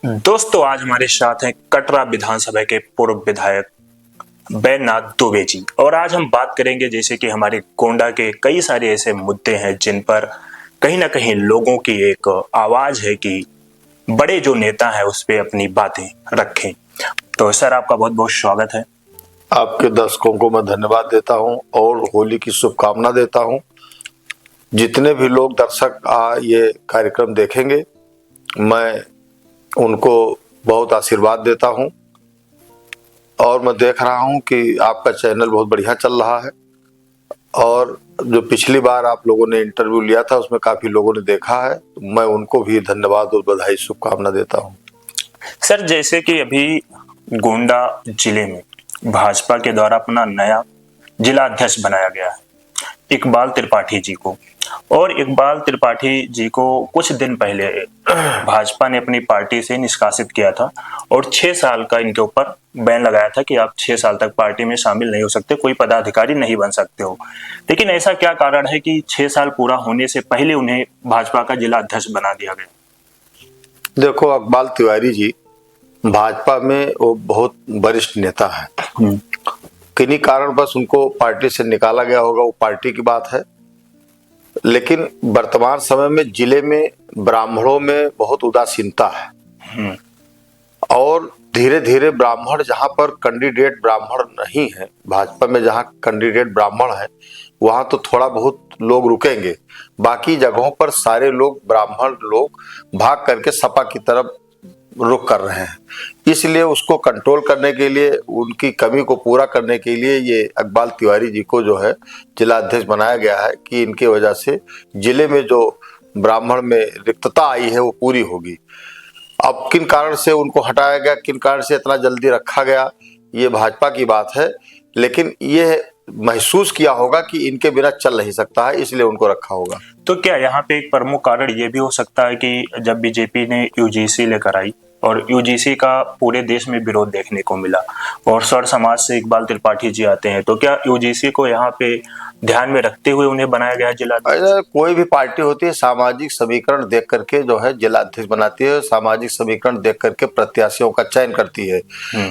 दोस्तों, आज हमारे साथ हैं कटरा विधानसभा के पूर्व विधायक बैजनाथ दुबे जी। और आज हम बात करेंगे जैसे कि हमारे गोंडा के कई सारे ऐसे मुद्दे हैं जिन पर कहीं ना कहीं लोगों की एक आवाज है कि बड़े जो नेता है उस पे अपनी बातें रखें। तो सर, आपका बहुत बहुत स्वागत है। आपके दर्शकों को मैं धन्यवाद देता हूं और होली की शुभकामना देता हूं। जितने भी लोग दर्शक ये कार्यक्रम देखेंगे, मैं उनको बहुत आशीर्वाद देता हूं। और मैं देख रहा हूं कि आपका चैनल बहुत बढ़िया चल रहा है और जो पिछली बार आप लोगों ने इंटरव्यू लिया था उसमें काफी लोगों ने देखा है, तो मैं उनको भी धन्यवाद और बधाई शुभकामना देता हूं। सर, जैसे कि अभी गोंडा जिले में भाजपा के द्वारा अपना नया जिला अध्यक्ष बनाया गया है इकबाल त्रिपाठी जी को। और इकबाल त्रिपाठी जी को कुछ दिन पहले भाजपा ने अपनी पार्टी से निष्कासित किया था और 6 साल का इनके ऊपर बैन लगाया था कि आप 6 साल तक पार्टी में शामिल नहीं हो सकते, कोई पदाधिकारी नहीं बन सकते हो। लेकिन ऐसा क्या कारण है कि 6 साल पूरा होने से पहले उन्हें भाजपा का जिला अध्यक्ष बना दिया गया? देखो, इकबाल तिवारी जी भाजपा में वो बहुत वरिष्ठ नेता है। किन्हीं कारण बस उनको पार्टी से निकाला गया होगा, वो पार्टी की बात है। लेकिन वर्तमान समय में जिले में ब्राह्मणों में बहुत उदासीनता है और धीरे धीरे ब्राह्मण जहां पर कैंडिडेट ब्राह्मण नहीं है, भाजपा में जहां कैंडिडेट ब्राह्मण है वहां तो थोड़ा बहुत लोग रुकेंगे, बाकी जगहों पर सारे लोग ब्राह्मण लोग भाग करके सपा की तरफ रुख कर रहे हैं। इसलिए उसको कंट्रोल करने के लिए, उनकी कमी को पूरा करने के लिए ये इकबाल तिवारी जी को जो है जिला अध्यक्ष बनाया गया है कि इनके वजह से जिले में जो ब्राह्मण में रिक्तता आई है वो पूरी होगी। अब किन कारण से उनको हटाया गया, किन कारण से इतना जल्दी रखा गया, ये भाजपा की बात है। लेकिन ये महसूस किया होगा कि इनके बिना चल नहीं सकता है, इसलिए उनको रखा होगा। तो क्या यहाँ पे एक प्रमुख कारण ये भी हो सकता है कि जब बीजेपी ने यूजीसी लेकर आई और यूजीसी का पूरे देश में विरोध देखने को मिला और सर समाज से इकबाल त्रिपाठी जी आते हैं, तो क्या यूजीसी को यहाँ पे ध्यान में रखते हुए उन्हें बनाया गया जिला अध्यक्ष? कोई भी पार्टी होती है सामाजिक समीकरण देख करके जो है जिला अध्यक्ष बनाती है, सामाजिक समीकरण देख करके प्रत्याशियों का चयन करती है।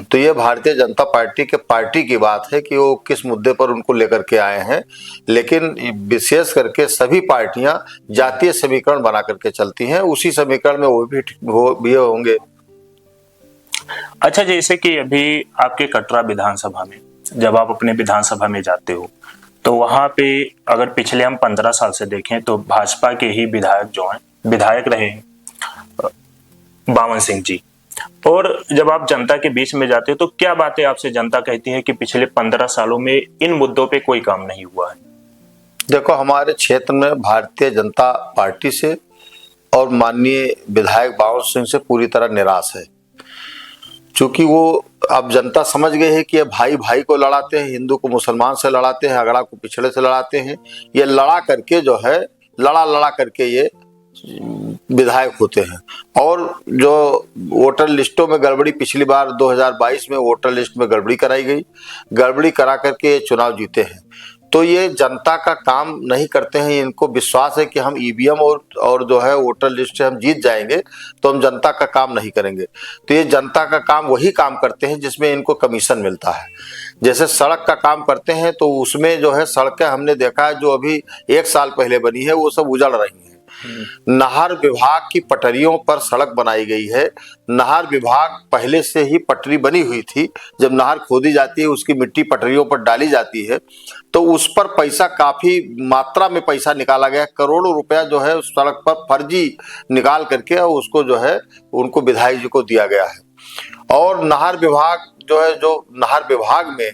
तो ये भारतीय जनता पार्टी की बात है कि वो किस मुद्दे पर उनको लेकर के आए हैं। लेकिन विशेष करके सभी पार्टियां जातीय समीकरण बना करके चलती हैं, उसी समीकरण में वो भी होंगे। अच्छा, जैसे कि अभी आपके कटरा विधानसभा में जब आप अपने विधानसभा में जाते हो तो वहां पे अगर पिछले हम 15 साल से देखें तो भाजपा के ही विधायक जो हैं, विधायक रहे हैं बावन सिंह जी। और जब आप जनता के बीच में जाते हो तो क्या बातें आपसे जनता कहती है कि पिछले 15 सालों में इन मुद्दों पे कोई काम नहीं हुआ है? देखो, हमारे क्षेत्र में भारतीय जनता पार्टी से और माननीय विधायक बावन सिंह से पूरी तरह निराश है। चूंकि वो अब जनता समझ गई है कि ये भाई भाई को लड़ाते हैं, हिंदू को मुसलमान से लड़ाते हैं, अगड़ा को पिछड़े से लड़ाते हैं। ये लड़ा करके जो है लड़ा करके ये विधायक होते हैं। और जो वोटर लिस्टों में गड़बड़ी, पिछली बार 2022 में वोटर लिस्ट में गड़बड़ी कराई गई, गड़बड़ी करा करके ये चुनाव जीते हैं। तो ये जनता का काम नहीं करते हैं। इनको विश्वास है कि हम ईवीएम और जो है वोटर लिस्ट से हम जीत जाएंगे, तो हम जनता का काम नहीं करेंगे। तो ये जनता का काम वही काम करते हैं जिसमें इनको कमीशन मिलता है। जैसे सड़क का काम करते हैं तो उसमें जो है सड़कें हमने देखा है जो अभी 1 साल पहले बनी है वो सब उजड़ रही हैं। नहर विभाग की पटरियों पर सड़क बनाई गई है। नहर विभाग पहले से ही पटरी बनी हुई थी, जब नहर खोदी जाती है उसकी मिट्टी पटरियों पर डाली जाती है, तो उस पर पैसा, काफी मात्रा में पैसा निकाला गया, करोड़ों रुपया जो है उस सड़क पर फर्जी निकाल करके उसको जो है उनको विधायक जी को दिया गया है। और नहर विभाग जो है, जो नहर विभाग में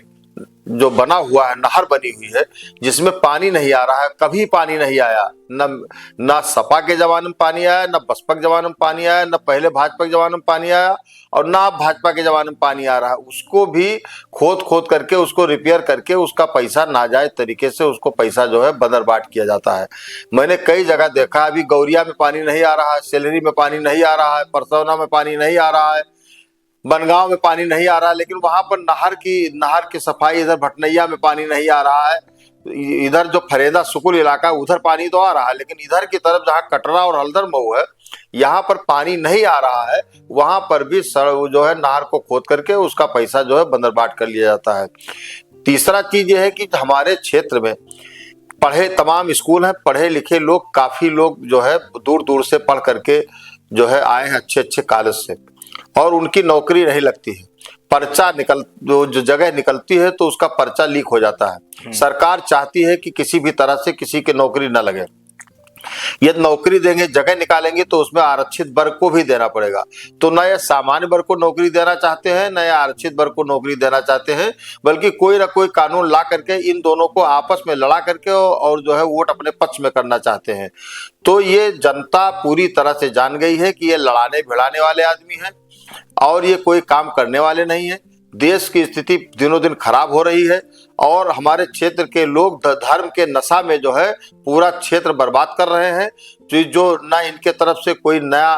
जो बना हुआ है, नहर बनी हुई है जिसमें पानी नहीं आ रहा है, कभी पानी नहीं आया। न सपा के जमाने में पानी आया, न बसपा के जमाने में पानी आया, न पहले भाजपा के जमाने में पानी आया, और ना अब भाजपा के जमाने में पानी आ रहा है। उसको भी खोद करके उसको रिपेयर करके उसका पैसा नाजायज तरीके से उसको पैसा जो है बदरबाट किया जाता है। मैंने कई जगह देखा, अभी गौरिया में पानी नहीं आ रहा है, सेलरी में पानी नहीं आ रहा है, परसौना में पानी नहीं आ रहा है, बनगांव में पानी नहीं आ रहा है, लेकिन वहां पर नहर की सफाई, इधर भटनैया में पानी नहीं आ रहा है। इधर जो फरेदा सुकुल इलाका है उधर पानी तो आ रहा है, लेकिन इधर की तरफ जहाँ कटरा और हल्दर मऊ है यहाँ पर पानी नहीं आ रहा है, वहां पर भी जो है नहर को खोद करके उसका पैसा जो है बंदरबाट कर लिया जाता है। तीसरा चीज ये है कि हमारे क्षेत्र में पढ़े तमाम स्कूल हैं, पढ़े लिखे लोग काफी लोग जो है दूर दूर से पढ़ करके जो है आए हैं अच्छे अच्छे कॉलेज से, और उनकी नौकरी नहीं लगती है। पर्चा जो जगह निकलती है तो उसका पर्चा लीक हो जाता है। सरकार चाहती है कि किसी भी तरह से किसी की नौकरी न लगे। यदि नौकरी देंगे, जगह निकालेंगे तो उसमें आरक्षित वर्ग को भी देना पड़ेगा। तो न ये सामान्य वर्ग को नौकरी देना चाहते हैं, न ये आरक्षित वर्ग को नौकरी देना चाहते हैं, बल्कि कोई ना कोई कानून ला करके इन दोनों को आपस में लड़ा करके और जो है वोट अपने पक्ष में करना चाहते हैं। तो ये जनता पूरी तरह से जान गई है कि ये लड़ाने भिड़ाने वाले आदमी हैं और ये कोई काम करने वाले नहीं है। देश की स्थिति दिनों दिन खराब हो रही है और हमारे क्षेत्र के लोग धर्म के नशा में जो है पूरा क्षेत्र बर्बाद कर रहे हैं। जो ना इनके तरफ से कोई नया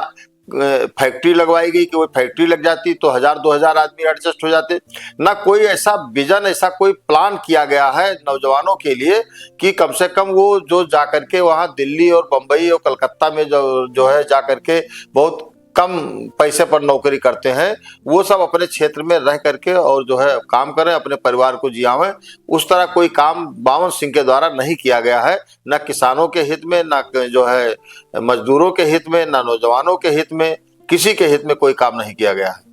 फैक्ट्री लगवाई गई कि वो फैक्ट्री लग जाती तो 1000-2000 आदमी एडजस्ट हो जाते, ना कोई ऐसा विजन, ऐसा कोई प्लान किया गया है नौजवानों के लिए कि कम से कम वो जो जाकर के वहाँ दिल्ली और बम्बई और कलकत्ता में जो है जाकर के बहुत कम पैसे पर नौकरी करते हैं, वो सब अपने क्षेत्र में रह करके और जो है काम करें, अपने परिवार को जियावें। उस तरह कोई काम बावन सिंह के द्वारा नहीं किया गया है, न किसानों के हित में, न जो है मजदूरों के हित में, न नौजवानों के हित में, किसी के हित में कोई काम नहीं किया गया है।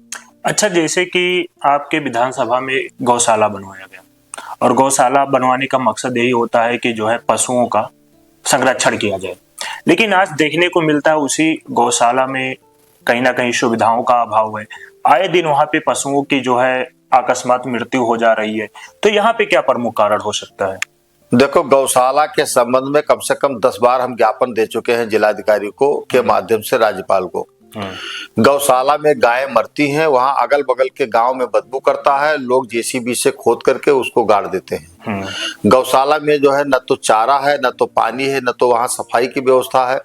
अच्छा, जैसे कि आपके विधानसभा में गौशाला बनवाया गया और गौशाला बनवाने का मकसद यही होता है कि जो है पशुओं का संरक्षण किया जाए, लेकिन आज देखने को मिलता है उसी गौशाला में कहीं ना कहीं सुविधाओं का अभाव है। आए दिन वहां पे पशुओं की जो है अकस्मात मृत्यु हो जा रही है। तो यहाँ पे क्या प्रमुख कारण हो सकता है? देखो, गौशाला के संबंध में कम से कम 10 बार हम ज्ञापन दे चुके हैं जिलाधिकारी को के माध्यम से राज्यपाल को। गौशाला में गायें मरती हैं, वहां अगल बगल के गांव में बदबू करता है, लोग जेसीबी से खोद करके उसको गाड़ देते हैं। गौशाला में जो है न तो चारा है, न तो पानी है, न तो वहां सफाई की व्यवस्था है।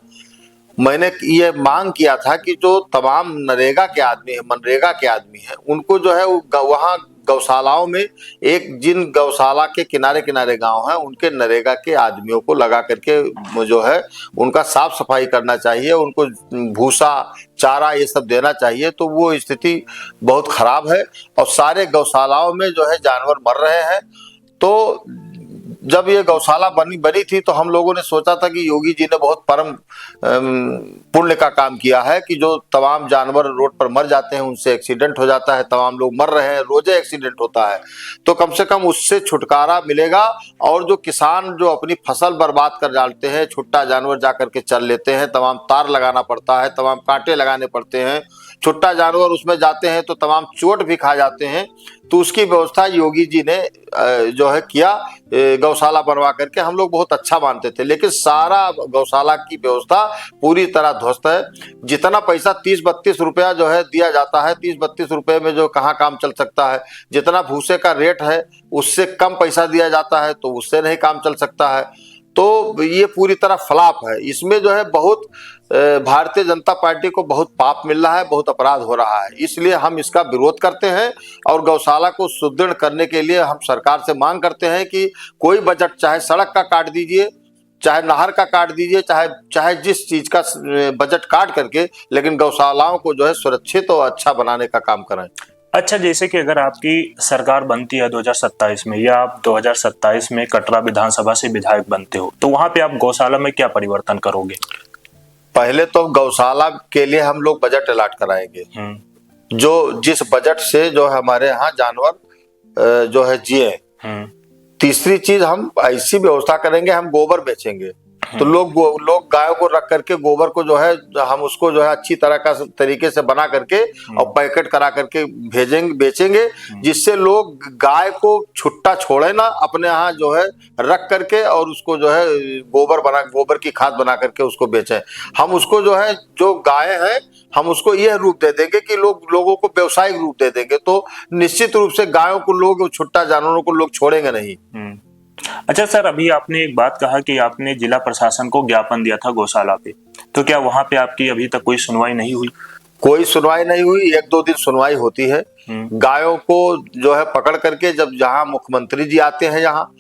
मैंने ये मांग किया था कि जो तमाम मनरेगा के आदमी हैं उनको जो है वहाँ गौशालाओं में जिन गौशाला के किनारे किनारे गांव हैं उनके नरेगा के आदमियों को लगा करके जो है उनका साफ सफाई करना चाहिए, उनको भूसा चारा ये सब देना चाहिए। तो वो स्थिति बहुत खराब है और सारे गौशालाओं में जो है जानवर मर रहे हैं। तो जब ये गौशाला बनी थी तो हम लोगों ने सोचा था कि योगी जी ने बहुत परम पुण्य का काम किया है कि जो तमाम जानवर रोड पर मर जाते हैं, उनसे एक्सीडेंट हो जाता है, तमाम लोग मर रहे हैं, रोजे एक्सीडेंट होता है, तो कम से कम उससे छुटकारा मिलेगा। और जो किसान जो अपनी फसल बर्बाद कर डालते हैं, छुट्टा जानवर जाकर के चल लेते हैं, तमाम तार लगाना पड़ता है, तमाम कांटे लगाने पड़ते हैं, छुट्टा जानवर उसमें जाते हैं तो तमाम चोट भी खा जाते हैं। तो उसकी व्यवस्था योगी जी ने जो है किया, गौशाला बनवा करके हम लोग बहुत अच्छा मानते थे, लेकिन सारा गौशाला की व्यवस्था पूरी तरह ध्वस्त है। जितना पैसा 30-32 रुपया जो है दिया जाता है, 30-32 रुपये में जो कहाँ काम चल सकता है, जितना भूसे का रेट है उससे कम पैसा दिया जाता है तो उससे नहीं काम चल सकता है। तो ये पूरी तरह फ्लॉप है। इसमें जो है बहुत भारतीय जनता पार्टी को बहुत पाप मिल रहा है, बहुत अपराध हो रहा है, इसलिए हम इसका विरोध करते हैं। और गौशाला को सुदृढ़ करने के लिए हम सरकार से मांग करते हैं कि कोई बजट, चाहे सड़क का काट दीजिए, चाहे नहर का काट दीजिए, चाहे जिस चीज का बजट काट करके, लेकिन गौशालाओं को जो है सुरक्षित और अच्छा बनाने का काम करें। अच्छा, जैसे कि अगर आपकी सरकार बनती है 2027 में, या आप 2027 में कटरा विधानसभा से विधायक बनते हो, तो वहां पे आप गौशाला में क्या परिवर्तन करोगे? पहले तो गौशाला के लिए हम लोग बजट अलॉट कराएंगे, जो जिस बजट से जो हमारे यहाँ जानवर जो है जिए। तीसरी चीज, हम ऐसी व्यवस्था करेंगे, हम गोबर बेचेंगे। तो लोग गायों को रख करके गोबर को जो है हम उसको जो है अच्छी तरह का तरीके से बना करके और पैकेट करा करके बेचेंगे, जिससे लोग गाय को छुट्टा छोड़े ना, अपने यहाँ जो है रख करके और उसको जो है गोबर की खाद बना करके उसको बेचें। हम उसको जो है जो गाय है हम उसको यह रूप दे देंगे कि लोगों को व्यवसायिक रूप दे देंगे, तो निश्चित रूप से गायों को लोग, छुट्टा जानवरों को लोग छोड़ेंगे नहीं। अच्छा सर, अभी आपने एक बात कहा कि आपने जिला प्रशासन को ज्ञापन दिया था गौशाला पे, तो क्या वहां पे आपकी अभी तक कोई सुनवाई नहीं हुई? कोई सुनवाई नहीं हुई। 1-2 दिन सुनवाई होती है। गायों को जो है पकड़ करके जब जहाँ मुख्यमंत्री जी आते हैं यहाँ,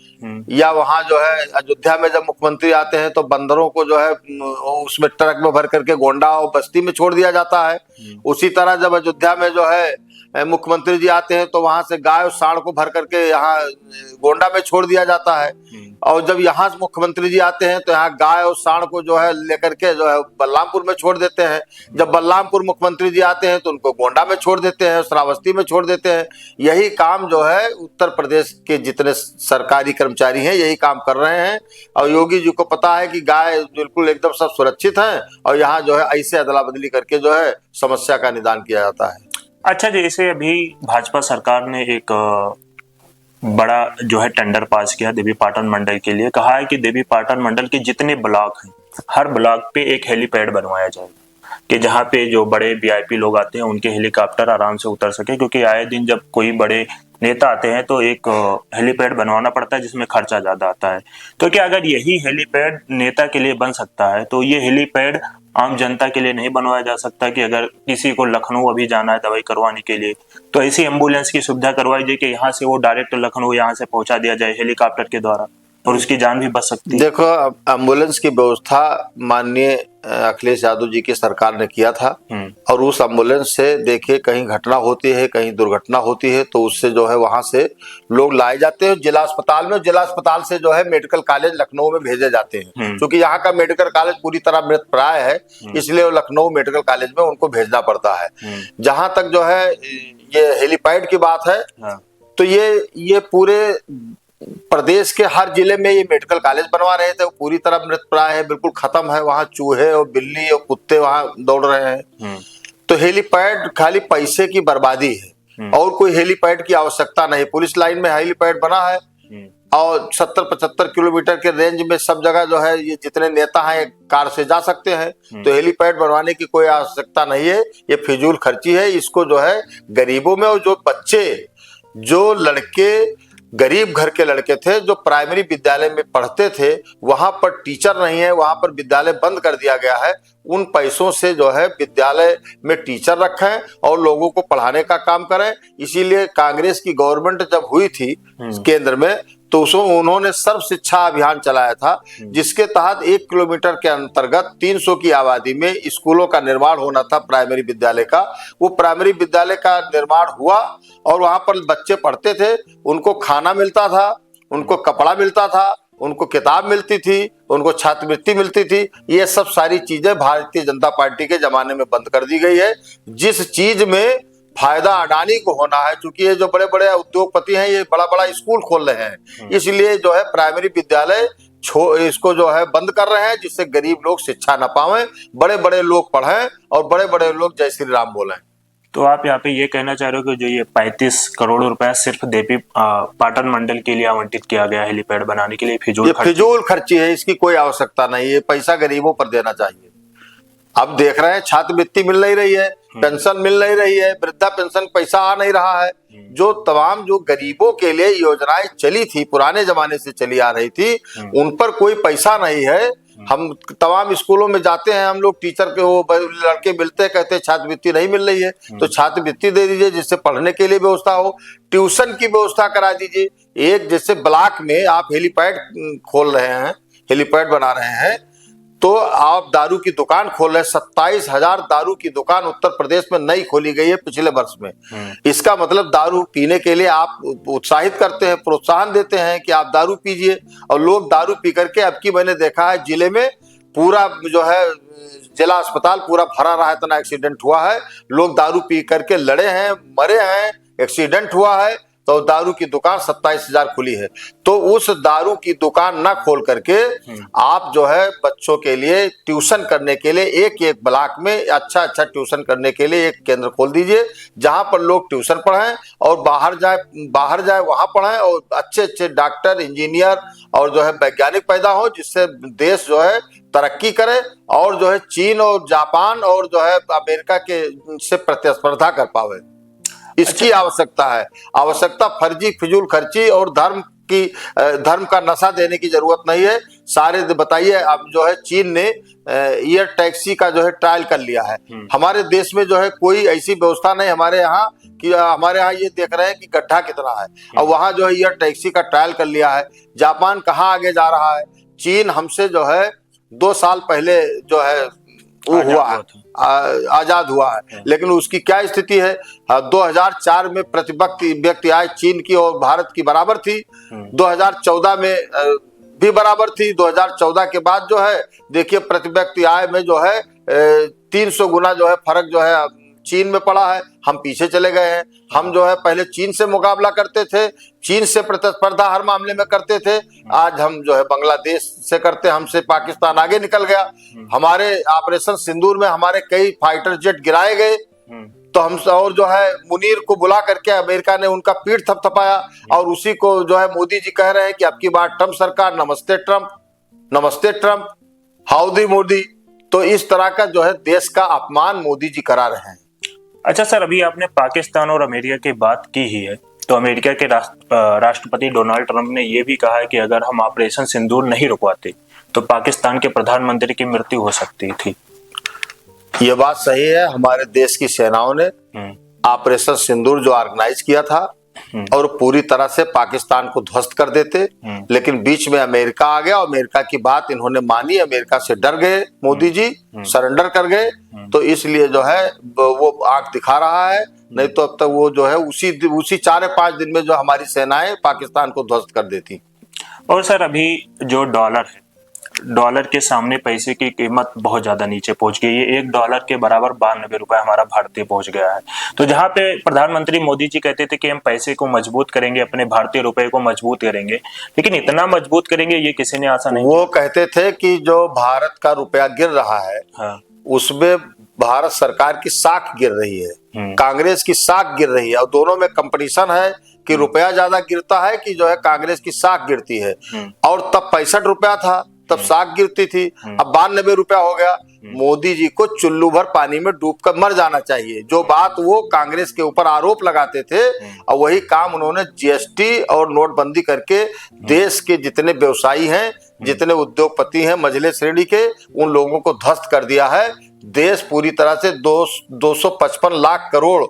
या वहाँ जो है अयोध्या में जब मुख्यमंत्री आते हैं तो बंदरों को जो है उसमें ट्रक में भर करके गोंडा और बस्ती में छोड़ दिया जाता है। उसी तरह जब अयोध्या में जो है मुख्यमंत्री जी आते हैं तो वहां से गाय और सांड को भर करके यहाँ गोंडा में छोड़ दिया जाता है। और जब यहाँ मुख्यमंत्री जी आते हैं तो यहाँ गाय और सांड को जो है लेकर के जो है बलरामपुर में छोड़ देते हैं। जब बलरामपुर मुख्यमंत्री जी आते हैं तो उनको गोंडा में छोड़ देते हैं, श्रावस्ती में छोड़ देते हैं। यही काम जो है उत्तर प्रदेश के जितने सरकारी कर्मचारी हैं यही काम कर रहे हैं। और योगी जी को पता है कि गाय बिल्कुल एकदम सब सुरक्षित हैं और यहाँ जो है ऐसे अदला बदली करके जो है समस्या का निदान किया जाता है। अच्छा, जैसे अभी भाजपा सरकार ने एक बड़ा जो है टेंडर पास किया देवीपाटन मंडल के लिए। कहा है कि देवीपाटन मंडल के जितने ब्लॉक हैं हर ब्लॉक पे एक हेलीपैड बनवाया जाएगा कि जहाँ पे जो बड़े वीआईपी लोग आते हैं उनके हेलीकॉप्टर आराम से उतर सके, क्योंकि आए दिन जब कोई बड़े नेता आते हैं तो एक हेलीपैड बनवाना पड़ता है जिसमें खर्चा ज्यादा आता है। तो क्या अगर यही हेलीपैड नेता के लिए बन सकता है तो ये हेलीपैड आम जनता के लिए नहीं बनवाया जा सकता कि अगर किसी को लखनऊ अभी जाना है दवाई करवाने के लिए तो ऐसी एम्बुलेंस की सुविधा करवाई जाए कि यहाँ से वो डायरेक्ट लखनऊ यहाँ से पहुंचा दिया जाए हेलीकॉप्टर के द्वारा और उसकी जान भी बच सकती है। देखो, एम्बुलेंस की व्यवस्था माननीय अखिलेश यादव जी की सरकार ने किया था और उस एम्बुलेंस से देखिए कहीं घटना होती है, कहीं दुर्घटना होती है तो उससे जो है वहां से लोग लाए जाते हैं जिला अस्पताल में। जिला अस्पताल से जो है मेडिकल कॉलेज लखनऊ में भेजे जाते हैं। क्योंकि यहाँ का मेडिकल कॉलेज पूरी तरह मृत प्राय है, इसलिए वो लखनऊ मेडिकल कॉलेज में उनको भेजना पड़ता है। जहां तक जो है ये हेलीपैड की बात है तो ये पूरे प्रदेश के हर जिले में ये मेडिकल कॉलेज बनवा रहे थे, वो पूरी तरह मृत प्राय है, बिल्कुल खत्म है। वहां चूहे और बिल्ली और कुत्ते वहां दौड़ रहे हैं। तो हेलीपैड खाली पैसे की बर्बादी है और कोई हेलीपैड की आवश्यकता नहीं। पुलिस लाइन में हेलीपैड बना है और 70-75 किलोमीटर के रेंज में सब जगह जो है ये जितने नेता हैं कार से जा सकते हैं। तो हेलीपैड बनवाने की कोई आवश्यकता नहीं है, ये फिजूल खर्ची है। इसको जो है गरीबों में, और जो बच्चे, जो लड़के गरीब घर के लड़के थे जो प्राइमरी विद्यालय में पढ़ते थे, वहां पर टीचर नहीं है, वहां पर विद्यालय बंद कर दिया गया है, उन पैसों से जो है विद्यालय में टीचर रखें और लोगों को पढ़ाने का काम करें। इसीलिए कांग्रेस की गवर्नमेंट जब हुई थी केंद्र में तो उन्होंने सर्व शिक्षा अभियान चलाया था, जिसके तहत 1 किलोमीटर के अंतर्गत 300 की आबादी में स्कूलों का निर्माण होना था प्राइमरी विद्यालय का। वो प्राइमरी विद्यालय का निर्माण हुआ और वहां पर बच्चे पढ़ते थे, उनको खाना मिलता था, उनको कपड़ा मिलता था, उनको किताब मिलती थी, उनको छात्रवृत्ति मिलती थी। ये सब सारी चीजें भारतीय जनता पार्टी के जमाने में बंद कर दी गई है। जिस चीज में फायदा अडानी को होना है, क्योंकि ये जो बड़े बड़े उद्योगपति हैं ये बड़ा बड़ा स्कूल खोल रहे हैं, इसलिए जो है प्राइमरी विद्यालय इसको जो है बंद कर रहे हैं, जिससे गरीब लोग शिक्षा न पाएं, बड़े बड़े लोग पढ़ें और बड़े बड़े लोग जय श्री राम बोलें। तो आप यहाँ पे ये कहना चाह रहे हो कि जो ये 35 करोड़ रुपया सिर्फ देवी पाटन मंडल के लिए आवंटित किया गया हेलीपैड बनाने के लिए फिजूल खर्ची है, इसकी कोई आवश्यकता नहीं है। पैसा गरीबों पर देना चाहिए। अब देख रहे हैं छात्रवृत्ति मिल नहीं रही है, पेंशन मिल नहीं रही है, वृद्धा पेंशन पैसा आ नहीं रहा है। जो तमाम जो गरीबों के लिए योजनाएं चली थी, पुराने जमाने से चली आ रही थी, उन पर कोई पैसा नहीं है। हम तमाम स्कूलों में जाते हैं, हम लोग टीचर के वो लड़के मिलते हैं, कहते हैं छात्रवृत्ति नहीं मिल रही है, तो छात्रवृत्ति दे दीजिए जिससे पढ़ने के लिए व्यवस्था हो, ट्यूशन की व्यवस्था करा दीजिए। एक जैसे ब्लॉक में आप हेलीपैड खोल रहे हैं, हेलीपैड बना रहे हैं, तो आप दारू की दुकान खोल रहे हैं। 27,000 दारू की दुकान उत्तर प्रदेश में नई खोली गई है पिछले वर्ष में। इसका मतलब दारू पीने के लिए आप उत्साहित करते हैं, प्रोत्साहन देते हैं कि आप दारू पीजिए, और लोग दारू पी करके, अब की मैंने देखा है जिले में पूरा जो है जिला अस्पताल पूरा भरा रहा है, इतना एक्सीडेंट हुआ है, लोग दारू पी करके लड़े हैं, मरे हैं, एक्सीडेंट हुआ है। तो दारू की दुकान 27,000 खुली है, तो उस दारू की दुकान ना खोल करके आप जो है बच्चों के लिए ट्यूशन करने के लिए एक एक ब्लॉक में अच्छा ट्यूशन करने के लिए एक केंद्र खोल दीजिए, जहां पर लोग ट्यूशन पढ़ें और बाहर जाए वहां पढ़ें और अच्छे अच्छे डॉक्टर, इंजीनियर और जो है वैज्ञानिक पैदा हो, जिससे देश जो है तरक्की करे और जो है चीन और जापान और जो है अमेरिका के से प्रतिस्पर्धा कर पावे। इसकी आवश्यकता है। आवश्यकता फर्जी फिजूल खर्ची और धर्म की धर्म का नशा देने की जरूरत नहीं है। सारे बताइए, अब जो है चीन ने एयर टैक्सी का जो है ट्रायल कर लिया है। हमारे देश में जो है कोई ऐसी व्यवस्था नहीं हमारे यहाँ कि हमारे यहाँ ये देख रहे हैं कि गड्ढा कितना है, और वहां जो है एयर टैक्सी का ट्रायल कर लिया है। जापान कहाँ आगे जा रहा है, चीन हमसे जो है 2 साल पहले जो है वो हुआ है, आजाद हुआ है, लेकिन उसकी क्या स्थिति है। 2004 में प्रति व्यक्ति आय चीन की और भारत की बराबर थी, 2014 में भी बराबर थी। 2014 के बाद जो है देखिए प्रति व्यक्ति आय में जो है 300 गुना जो है फर्क जो है चीन में पड़ा है। हम पीछे चले गए हैं। हम जो है पहले चीन से मुकाबला करते थे, चीन से प्रतिस्पर्धा हर मामले में करते थे, आज हम जो है बांग्लादेश से करते, हमसे पाकिस्तान आगे निकल गया। हमारे ऑपरेशन सिंदूर में हमारे कई फाइटर जेट गिराए गए, तो हम और जो है मुनीर को बुला करके अमेरिका ने उनका पीठ थपथपाया, और उसी को जो है मोदी जी कह रहे हैं कि अब की बार ट्रंप सरकार, नमस्ते ट्रंप, नमस्ते ट्रंप, हाउडी मोदी। तो इस तरह का जो है देश का अपमान मोदी जी करा रहे हैं। अच्छा सर, अभी आपने पाकिस्तान और अमेरिका की बात की ही है, तो अमेरिका के राष्ट्रपति डोनाल्ड ट्रंप ने यह भी कहा है कि अगर हम ऑपरेशन सिंदूर नहीं रुकवाते तो पाकिस्तान के प्रधानमंत्री की मृत्यु हो सकती थी। ये बात सही है। हमारे देश की सेनाओं ने ऑपरेशन सिंदूर जो ऑर्गेनाइज किया था और पूरी तरह से पाकिस्तान को ध्वस्त कर देते, लेकिन बीच में अमेरिका आ गया और अमेरिका की बात इन्होंने मानी, अमेरिका से डर गए मोदी जी, सरेंडर कर गए। तो इसलिए जो है वो आंख दिखा रहा है, नहीं तो अब तक वो जो है उसी 4-5 दिन में जो हमारी सेनाएं पाकिस्तान को ध्वस्त कर देती। और सर अभी जो डॉलर है, डॉलर के सामने पैसे की कीमत बहुत ज्यादा नीचे पहुंच गई है। $1 के बराबर 92 रुपए हमारा भारतीय पहुंच गया है। तो जहां पे प्रधानमंत्री मोदी जी कहते थे कि हम पैसे को मजबूत करेंगे, अपने भारतीय रुपए को मजबूत करेंगे, लेकिन इतना मजबूत करेंगे ये किसी ने आशा नहीं। वो कहते थे कि जो भारत का रुपया गिर रहा है, हाँ, उसमें भारत सरकार की साख गिर रही है, कांग्रेस की साख गिर रही है, और दोनों में कंपटीशन है कि रुपया ज्यादा गिरता है कि जो है कांग्रेस की साख गिरती है। और तब 65 रुपया था, तब साख गिरती थी, अब 92 रुपया हो गया। मोदी जी को चुल्लू भर पानी में डूबकर मर जाना चाहिए। जो बात वो कांग्रेस के ऊपर आरोप लगाते थे, और वही काम उन्होंने जीएसटी और नोटबंदी करके देश के जितने व्यवसायी हैं, जितने उद्योगपति हैं मझले श्रेणी के, उन लोगों को ध्वस्त कर दिया है। देश पूरी तरह से 255 लाख करोड़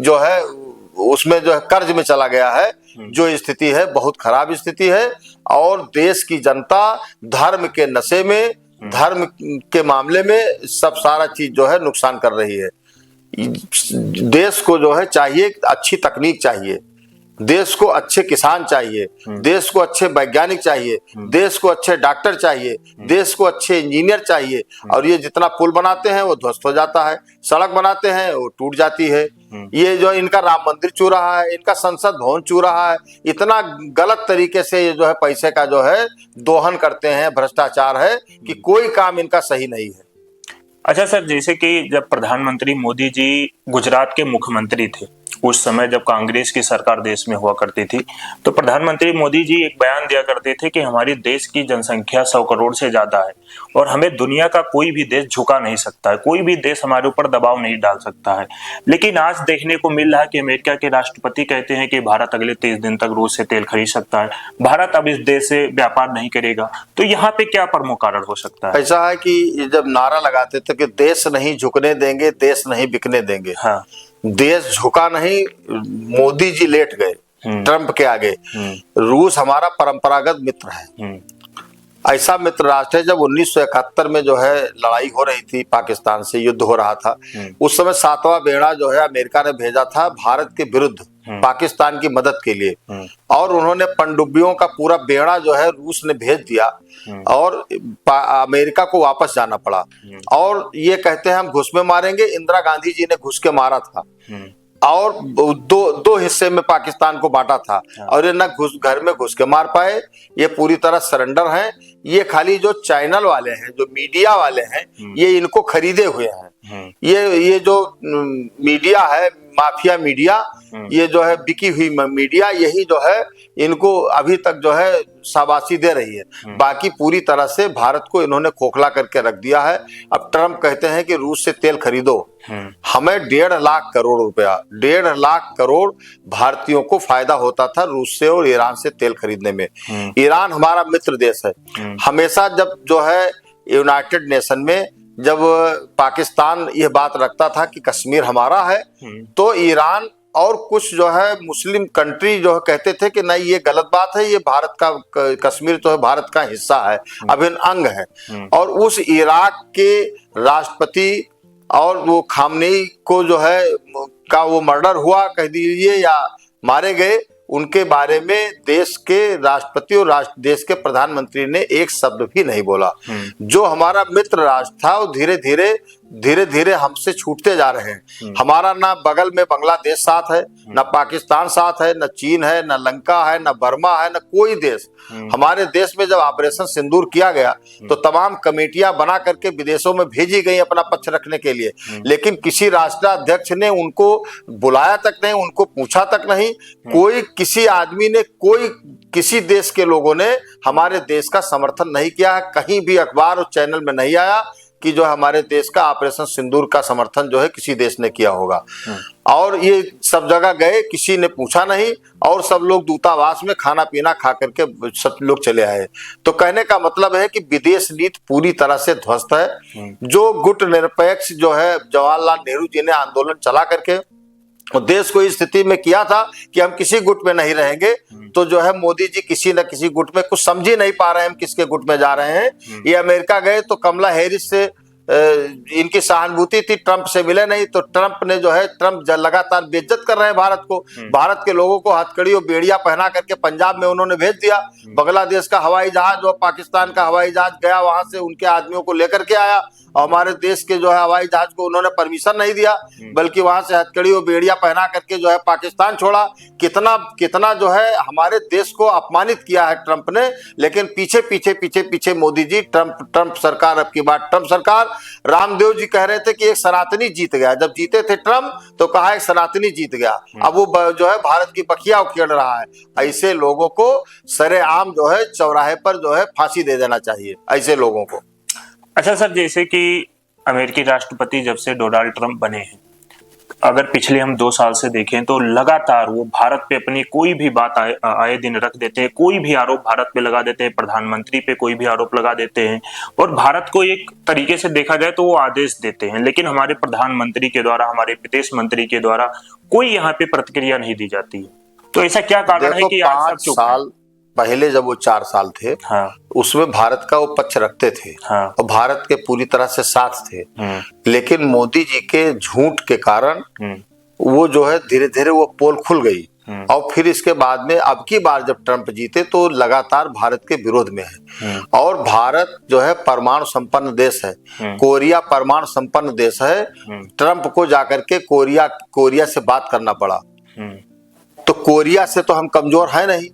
जो है उसमें जो है कर्ज में चला गया है। जो स्थिति है बहुत खराब स्थिति है, और देश की जनता धर्म के नशे में, धर्म के मामले में सब सारा चीज जो है नुकसान कर रही है। देश को जो है चाहिए अच्छी तकनीक चाहिए, देश को अच्छे किसान चाहिए, देश को अच्छे वैज्ञानिक चाहिए, देश को अच्छे डॉक्टर चाहिए, देश को अच्छे इंजीनियर चाहिए। और ये जितना पुल बनाते हैं वो ध्वस्त हो जाता है, सड़क बनाते हैं वो टूट जाती है। ये जो इनका राम मंदिर चू रहा है, इनका संसद भवन चू रहा है, इतना गलत तरीके से ये जो है पैसे का जो है दोहन करते हैं, भ्रष्टाचार है कि कोई काम इनका सही नहीं है। अच्छा सर, जैसे कि जब प्रधानमंत्री मोदी जी गुजरात के मुख्यमंत्री थे, उस समय जब कांग्रेस की सरकार देश में हुआ करती थी, तो प्रधानमंत्री मोदी जी एक बयान दिया करते थे कि हमारे देश की जनसंख्या 100 करोड़ से ज्यादा है और हमें दुनिया का कोई भी देश झुका नहीं सकता है, कोई भी देश हमारे ऊपर दबाव नहीं डाल सकता है। लेकिन आज देखने को मिल रहा है कि अमेरिका के राष्ट्रपति कहते हैं कि भारत अगले 30 दिन तक रूस से तेल खरीद सकता है, भारत अब इस देश से व्यापार नहीं करेगा। तो यहाँ पे क्या प्रमुख कारण हो सकता है? ऐसा है कि जब नारा लगाते थे कि देश नहीं झुकने देंगे, देश नहीं बिकने देंगे, हाँ, देश झुका नहीं, मोदी जी लेट गए ट्रंप के आगे। रूस हमारा परंपरागत मित्र है, ऐसा मित्र राष्ट्र है। जब 1971 में जो है लड़ाई हो रही थी, पाकिस्तान से युद्ध हो रहा था, उस समय 7वां बेड़ा जो है अमेरिका ने भेजा था भारत के विरुद्ध पाकिस्तान की मदद के लिए, और उन्होंने पनडुब्बियों का पूरा बेड़ा जो है रूस ने भेज दिया और अमेरिका को वापस जाना पड़ा। और ये कहते हैं हम घुस में मारेंगे, इंदिरा गांधी जी ने घुस के मारा था और दो हिस्से में पाकिस्तान को बांटा था, और ये न घर में घुस के मार पाए। ये पूरी तरह सरेंडर हैं। ये खाली जो चैनल वाले हैं, जो मीडिया वाले हैं, ये इनको खरीदे हुए हैं। ये जो मीडिया है, माफिया मीडिया, ये जो है बिकी हुई मीडिया, यही जो है इनको अभी तक जो है शाबाशी दे रही है। बाकी पूरी तरह से भारत को इन्होंने खोखला करके रख दिया है। अब ट्रम्प कहते हैं कि रूस से तेल खरीदो, हमें 1.5 लाख करोड़ रुपया, 1.5 लाख करोड़ भारतीयों को फायदा होता था रूस से और ईरान से तेल खरीदने में। ईरान हमारा मित्र देश है। हमेशा जब जो है यूनाइटेड नेशन में जब पाकिस्तान यह बात रखता था कि कश्मीर हमारा है, तो ईरान और कुछ जो है मुस्लिम कंट्री जो है कहते थे कि नहीं ये गलत बात है, ये भारत का, कश्मीर तो है भारत का हिस्सा है, अभिन्न अंग है। और उस इराक के राष्ट्रपति और वो खामनेई को जो है का वो मर्डर हुआ कह दीजिए या मारे गए, उनके बारे में देश के राष्ट्रपति और देश के प्रधानमंत्री ने एक शब्द भी नहीं बोला। जो हमारा मित्र राष्ट्र था वो धीरे धीरे हमसे छूटते जा रहे हैं। हमारा ना बगल में बांग्लादेश साथ है, ना पाकिस्तान साथ है, ना चीन है, ना लंका है, ना बर्मा है, ना कोई देश। हमारे देश में जब ऑपरेशन सिंदूर किया गया तो तमाम कमेटियां बना करके विदेशों में भेजी गई अपना पक्ष रखने के लिए, लेकिन किसी राष्ट्राध्यक्ष ने उनको बुलाया तक नहीं, उनको पूछा तक नहीं। कोई किसी आदमी ने, कोई किसी देश के लोगों ने हमारे देश का समर्थन नहीं किया है। कहीं भी अखबार और चैनल में नहीं आया कि जो हमारे देश का ऑपरेशन सिंदूर का समर्थन जो है किसी देश ने किया होगा। और ये सब जगह गए, किसी ने पूछा नहीं, और सब लोग दूतावास में खाना पीना खा करके सब लोग चले आए। तो कहने का मतलब है कि विदेश नीति पूरी तरह से ध्वस्त है। जो गुट निरपेक्ष जो है जवाहरलाल नेहरू जी ने आंदोलन चला करके और देश को इस स्थिति में किया था कि हम किसी गुट में नहीं रहेंगे, तो जो है मोदी जी किसी न किसी गुट में, कुछ समझ ही नहीं पा रहे हैं हम किसके गुट में जा रहे हैं। ये अमेरिका गए तो कमला हैरिस से इनकी सहानुभूति थी, ट्रंप से मिले नहीं, तो ट्रंप ने जो है, ट्रंप लगातार बेइज्जत कर रहे हैं भारत को। भारत के लोगों को हथकड़ी और बेड़िया पहना करके पंजाब में उन्होंने भेज दिया। बांग्लादेश का हवाई जहाज और पाकिस्तान का हवाई जहाज गया, वहां से उनके आदमियों को लेकर के आया, और हमारे देश के जो है हवाई जहाज को उन्होंने परमिशन नहीं दिया, बल्कि वहां से हथकड़ी और बेड़िया पहना करके जो है पाकिस्तान छोड़ा। कितना कितना जो है हमारे देश को अपमानित किया है ट्रंप ने। लेकिन पीछे पीछे पीछे पीछे मोदी जी, ट्रंप सरकार, अब की बात ट्रंप सरकार। रामदेव जी कह रहे थे कि एक सनातनी जीत गया, जब जीते थे ट्रंप तो कहा एक सनातनी जीत गया, अब वो जो है भारत की बखिया उखेड़ रहा है। ऐसे लोगों को सरेआम जो है चौराहे पर जो है फांसी दे देना चाहिए ऐसे लोगों को। अच्छा सर, जैसे कि अमेरिकी राष्ट्रपति जब से डोनाल्ड ट्रंप बने हैं, अगर पिछले हम 2 साल से देखें तो लगातार वो भारत पे अपनी कोई भी बात आए दिन रख देते हैं, कोई भी आरोप भारत पे लगा देते हैं, प्रधानमंत्री पे कोई भी आरोप लगा देते हैं, और भारत को एक तरीके से देखा जाए तो वो आदेश देते हैं। लेकिन हमारे प्रधानमंत्री के द्वारा, हमारे विदेश मंत्री के द्वारा कोई यहाँ पे प्रतिक्रिया नहीं दी जाती है। तो ऐसा क्या कारण है कि 5 साल पहले जब वो 4 साल थे, हाँ, उसमें भारत का वो पक्ष रखते थे, हाँ, और भारत के पूरी तरह से साथ थे। लेकिन मोदी जी के झूठ के कारण वो जो है धीरे धीरे वो पोल खुल गई, और फिर इसके बाद में अब की बार जब ट्रंप जीते तो लगातार भारत के विरोध में है। और भारत जो है परमाणु संपन्न देश है, कोरिया परमाणु संपन्न देश है। ट्रंप को जाकर के कोरिया से बात करना पड़ा, तो कोरिया से तो हम कमजोर है नहीं,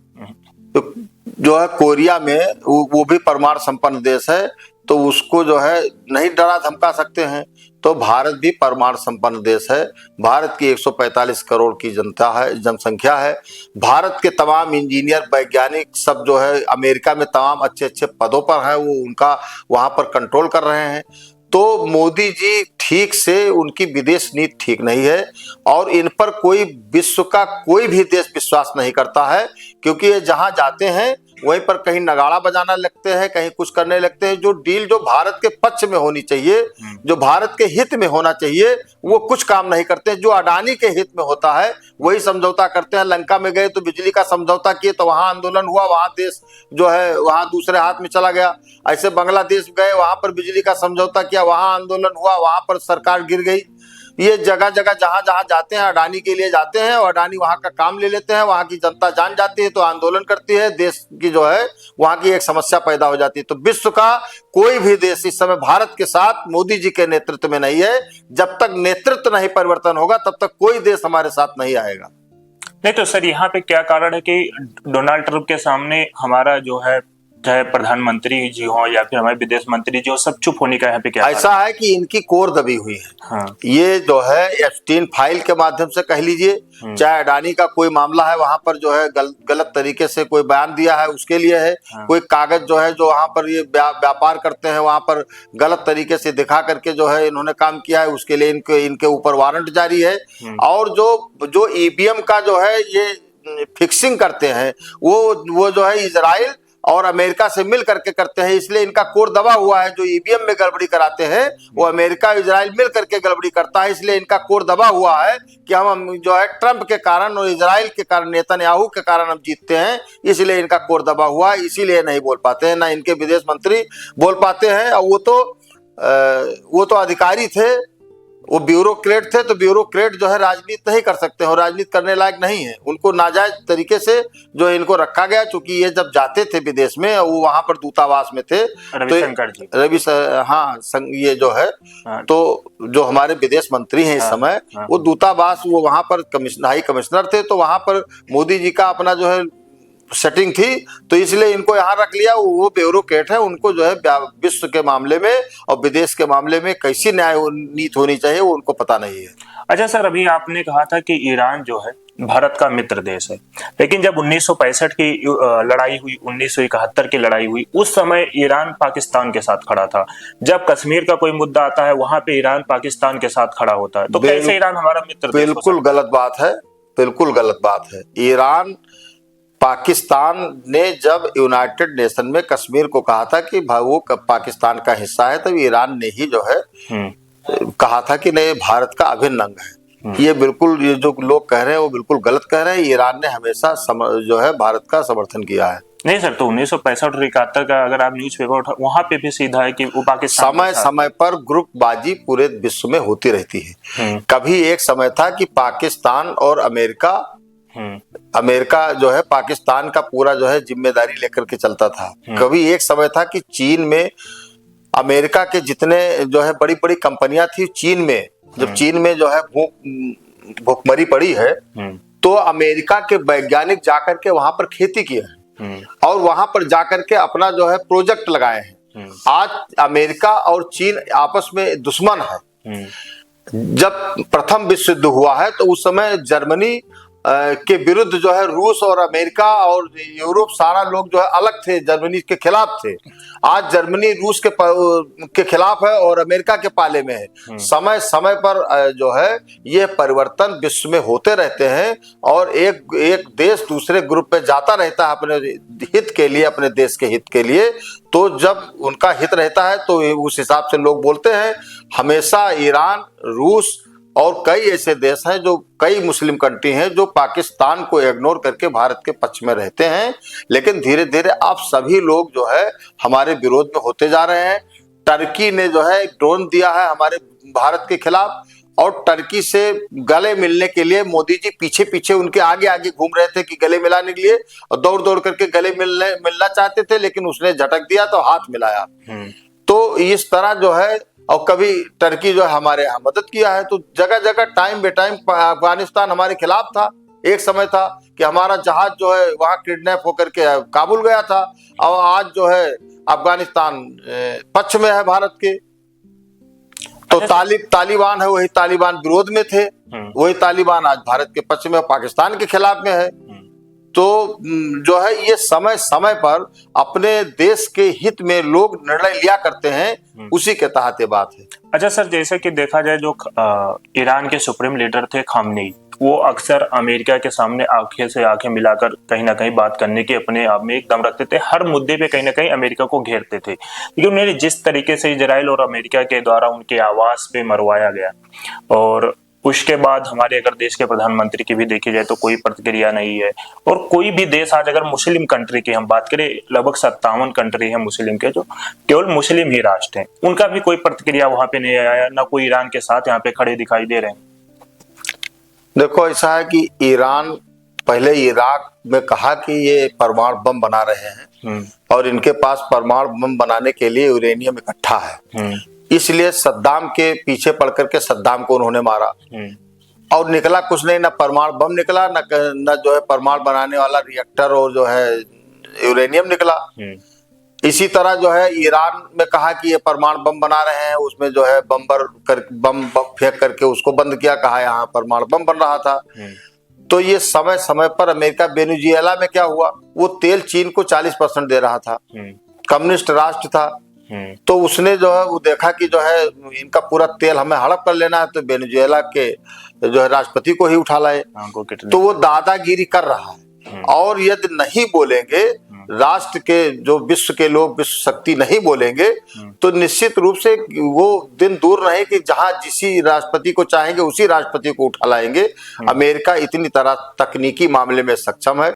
तो जो है कोरिया में वो भी परमाणु संपन्न देश है, तो उसको जो है नहीं डरा धमका सकते हैं। तो भारत भी परमाणु संपन्न देश है। भारत की 145 करोड़ की जनसंख्या है। भारत के तमाम इंजीनियर, वैज्ञानिक सब जो है अमेरिका में तमाम अच्छे अच्छे पदों पर है, वो उनका वहां पर कंट्रोल कर रहे हैं। तो मोदी जी ठीक से, उनकी विदेश नीति ठीक नहीं है, और इन पर कोई विश्व का कोई भी देश विश्वास नहीं करता है, क्योंकि ये जहां जाते हैं वहीं पर कहीं नगाड़ा बजाना लगते हैं, कहीं कुछ करने लगते हैं। जो डील जो भारत के पक्ष में होनी चाहिए, जो भारत के हित में होना चाहिए, वो कुछ काम नहीं करते। जो अडानी के हित में होता है वही समझौता करते हैं। लंका में गए तो बिजली का समझौता किए, तो वहां आंदोलन हुआ, वहां देश जो है वहां दूसरे हाथ में चला गया। ऐसे बांग्लादेश गए, वहां पर बिजली का समझौता किया, वहां आंदोलन हुआ, वहां पर सरकार गिर गई। ये जगह जगह जहां जहां जाते हैं अडानी के लिए जाते हैं, और अडानी वहां का काम ले लेते हैं, वहां की जनता जान जाती है तो आंदोलन करती है, देश की जो है वहां की एक समस्या पैदा हो जाती है। तो विश्व का कोई भी देश इस समय भारत के साथ मोदी जी के नेतृत्व में नहीं है। जब तक नेतृत्व नहीं परिवर्तन होगा तब तक कोई देश हमारे साथ नहीं आएगा। नहीं तो सर, यहाँ पे क्या कारण है कि डोनाल्ड ट्रंप के सामने हमारा जो है चाहे प्रधानमंत्री जी हो या फिर हमारे विदेश मंत्री जी हो, सब चुप होने का यहाँ पे क्या ऐसा है कि इनकी कोर दबी हुई है। हाँ। ये जो है एप्स्टीन फाइल के माध्यम से कह लीजिए, चाहे अडानी का कोई मामला है वहां पर जो है गलत तरीके से कोई बयान दिया है उसके लिए है, हाँ। कोई कागज जो है जो वहां पर ये व्यापार करते हैं वहां पर गलत तरीके से दिखा करके जो है इन्होंने काम किया है उसके लिए इनके ऊपर वारंट जारी है। और जो ईवीएम का जो है ये फिक्सिंग करते हैं वो जो है इजराइल और अमेरिका से मिल करके करते हैं, इसलिए इनका कोर दबा हुआ है। जो ईवीएम में गड़बड़ी कराते हैं वो अमेरिका इजराइल मिल करके गड़बड़ी करता है, इसलिए इनका कोर दबा हुआ है कि हम जो है ट्रंप के कारण और इजराइल के कारण, नेतन्याहू के कारण हम जीतते हैं, इसलिए इनका कोर दबा हुआ है, इसीलिए नहीं बोल पाते हैं, ना इनके विदेश मंत्री बोल पाते हैं। और वो तो अधिकारी थे, वो ब्यूरोक्रेट थे, तो ब्यूरोक्रेट जो है राजनीति नहीं कर सकते और राजनीति करने लायक नहीं है। उनको नाजायज तरीके से जो है इनको रखा गया, चूंकि ये जब जाते थे विदेश में वो वहां पर दूतावास में थे, रविशंकर जी, हाँ ये जो है हाँ। तो जो हमारे विदेश मंत्री हैं इस समय, वो दूतावास वो वहां पर हाई कमिश्नर थे, तो वहां पर मोदी जी का अपना जो है सेटिंग थी, तो इसलिए इनको यहाँ रख लिया। वो ब्यूरोक्रेट है, उनको जो है विश्व के मामले में और विदेश के मामले में कैसी न्याय नीति होनी चाहिए वो उनको पता नहीं है। अच्छा सर, अभी आपने कहा था कि ईरान जो है भारत का मित्र देश है, लेकिन जब 1965 की लड़ाई हुई, 1971 की लड़ाई हुई, उस समय ईरान पाकिस्तान के साथ खड़ा था। जब कश्मीर का कोई मुद्दा आता है वहां पे ईरान पाकिस्तान के साथ खड़ा होता है, तो कैसे ईरान हमारा मित्र देश हो सकता है? बिल्कुल गलत बात है, बिल्कुल गलत बात है। ईरान पाकिस्तान ने जब यूनाइटेड नेशन में कश्मीर को कहा था कि वो पाकिस्तान का हिस्सा है, तब ईरान ने ही जो है कहा था कि नहीं भारत का अभिन्न अंग है। ये बिल्कुल, ये जो लोग कह रहे हैं वो बिल्कुल गलत कह रहे हैं। ईरान ने हमेशा जो है भारत का समर्थन किया है। नहीं सर, तो 1965 और 71 का अगर आप न्यूज़पेपर उठा, वहां पे भी सीधा है कि वो पाकिस्तान समय समय पर ग्रुपबाजी पूरे विश्व में होती रहती है। कभी एक समय था कि पाकिस्तान और अमेरिका जो है पाकिस्तान का पूरा जो है जिम्मेदारी लेकर के चलता था। कभी एक समय था कि चीन में अमेरिका के जितने जो है बड़ी बड़ी कंपनियां थी चीन में, जब चीन में जो है भूखमरी पड़ी है, तो अमेरिका के वैज्ञानिक जाकर के वहां पर खेती किए हैं और वहां पर जाकर के अपना जो है प्रोजेक्ट लगाए हैं। आज अमेरिका और चीन आपस में दुश्मन है। जब प्रथम विश्व युद्ध हुआ है तो उस समय जर्मनी के विरुद्ध जो है रूस और अमेरिका और यूरोप सारा लोग जो है अलग थे, जर्मनी के खिलाफ थे। आज जर्मनी रूस के खिलाफ है और अमेरिका के पाले में है। समय समय पर जो है ये परिवर्तन विश्व में होते रहते हैं और एक देश दूसरे ग्रुप में जाता रहता है अपने हित के लिए, अपने देश के हित के लिए। तो जब उनका हित रहता है तो उस हिसाब से लोग बोलते हैं। हमेशा ईरान, रूस और कई ऐसे देश हैं, जो कई मुस्लिम कंट्री हैं जो पाकिस्तान को इग्नोर करके भारत के पक्ष में रहते हैं, लेकिन धीरे धीरे आप सभी लोग जो है हमारे विरोध में होते जा रहे हैं। टर्की ने जो है ड्रोन दिया है हमारे भारत के खिलाफ और टर्की से गले मिलने के लिए मोदी जी पीछे पीछे उनके आगे आगे घूम रहे थे कि गले मिलाने के लिए, और दौड़ दौड़ करके गले मिलना चाहते थे, लेकिन उसने झटक दिया तो हाथ मिलाया। तो इस तरह जो है, और कभी टर्की जो है हमारे यहाँ मदद किया है। तो जगह जगह टाइम बे टाइम अफगानिस्तान हमारे खिलाफ था। एक समय था कि हमारा जहाज जो है वहां किडनैप होकर के काबुल गया था, और आज जो है अफगानिस्तान पक्ष में है भारत के। तो तालिबान है, वही तालिबान विरोध में थे, वही तालिबान आज भारत के पक्ष में, पाकिस्तान के खिलाफ में है। तो जो है ये समय समय पर अपने देश के हित में लोग निर्णय लिया करते हैं, उसी के तहत ये बात है। अच्छा सर, जैसे कि देखा जाए जो ईरान के सुप्रीम लीडर थे खामनेई, वो अक्सर अमेरिका के सामने आंखें से आंखें मिलाकर कहीं ना कहीं बात करने की अपने आप में एक दम रखते थे। हर मुद्दे पे कहीं ना कहीं अमेरिका को घेरते थे, लेकिन उन्हें जिस तरीके से इजराइल और अमेरिका के द्वारा उनके आवास पे मरवाया गया, और उसके बाद हमारे अगर देश के प्रधानमंत्री की भी देखी जाए तो कोई प्रतिक्रिया नहीं है। और कोई भी देश आज अगर मुस्लिम कंट्री की हम बात करें, लगभग 57 कंट्री है मुस्लिम के, जो केवल मुस्लिम ही राष्ट्र हैं, उनका भी कोई प्रतिक्रिया वहां पे नहीं आया, ना कोई ईरान के साथ यहाँ पे खड़े दिखाई दे रहे हैं। देखो ऐसा है कि ईरान पहले इराक में कहा कि ये परमाणु बम बना रहे हैं और इनके पास परमाणु बम बनाने के लिए यूरेनियम इकट्ठा है, इसलिए सद्दाम के पीछे पड़ करके सद्दाम को उन्होंने मारा। और निकला कुछ नहीं, ना परमाणु बम निकला, न जो है परमाणु बनाने वाला रिएक्टर और जो है यूरेनियम निकला। इसी तरह जो है ईरान में कहा कि ये परमाणु बम बना रहे हैं, उसमें जो है बम फेंक करके उसको बंद किया, कहा यहाँ परमाणु बम बन रहा था। तो ये समय समय पर अमेरिका, वेनेजुएला में क्या हुआ, वो तेल चीन को 40% दे रहा था, कम्युनिस्ट राष्ट्र था। तो उसने जो है वो देखा कि जो है इनका पूरा तेल हमें हड़प कर लेना है, तो वेनेजुएला के जो है राष्ट्रपति को ही उठा लाए। तो वो दादागिरी कर रहा है, और यदि नहीं बोलेंगे, राष्ट्र के जो विश्व के लोग विश्व शक्ति नहीं बोलेंगे, तो निश्चित रूप से वो दिन दूर नहीं कि जहां जिसी राष्ट्रपति को चाहेंगे उसी राष्ट्रपति को उठा लाएंगे। अमेरिका इतनी तरह तकनीकी मामले में सक्षम है।